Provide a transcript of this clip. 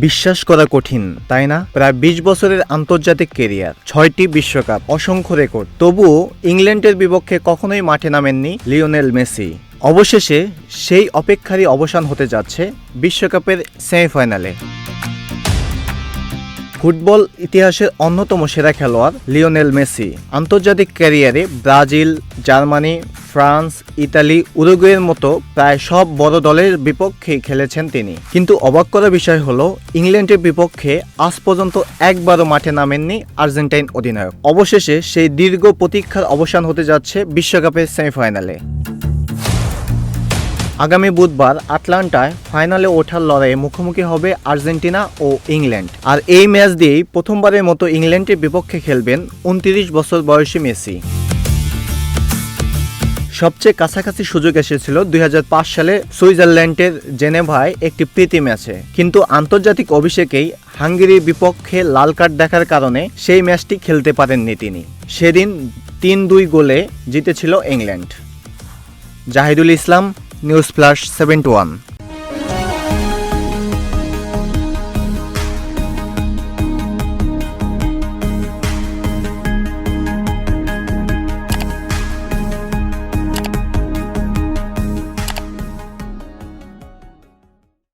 বিশ্বাস করা কঠিন তাই না? প্রায় ২০ বছরের আন্তর্জাতিক কেরিয়ার, ৬টি বিশ্বকাপ, অসংখ্য রেকর্ড, তবুও ইংল্যান্ডের বিপক্ষে কখনোই মাঠে নামেননি লিওনেল মেসি। অবশেষে সেই অপেক্ষারই অবসান হতে যাচ্ছে বিশ্বকাপের সেমিফাইনালে। ফুটবল ইতিহাসের অন্যতম সেরা খেলোয়াড় লিওনেল মেসি আন্তর্জাতিক ক্যারিয়ারে ব্রাজিল, জার্মানি, ফ্রান্স, ইতালি, উরুগুয়ের মতো প্রায় সব বড় দলের বিপক্ষেই খেলেছেন তিনি। কিন্তু অবাক করার বিষয় হলো ইংল্যান্ডের বিপক্ষে আজ পর্যন্ত একবারও মাঠে নামেননি আর্জেন্টাইন অধিনায়ক। অবশেষে সেই দীর্ঘ প্রতীক্ষার অবসান হতে যাচ্ছে বিশ্বকাপের সেমিফাইনালে। আগামী বুধবার আটলান্টায় ফাইনালে ওঠার লড়াইয়ে মুখোমুখি হবে আর্জেন্টিনা ও ইংল্যান্ড। আর এই ম্যাচ দিয়েই প্রথমবারের মতো ইংল্যান্ডের বিপক্ষে খেলবেন ২৯ বছর বয়সী মেসি। সবচেয়ে কাছাকাছি সুযোগ এসেছিল ২০০৫ সালে সুইজারল্যান্ডের জেনেভায় একটি প্রীতি ম্যাচে, কিন্তু আন্তর্জাতিক অভিষেকেই হাঙ্গেরির বিপক্ষে লাল কার্ড দেখার কারণে সেই ম্যাচটি খেলতে পারেননি তিনি। সেদিন ৩-২ গোলে জিতেছিল ইংল্যান্ড। জাহিদুল ইসলাম, নিউজ ফ্ল্যাশ ৭১।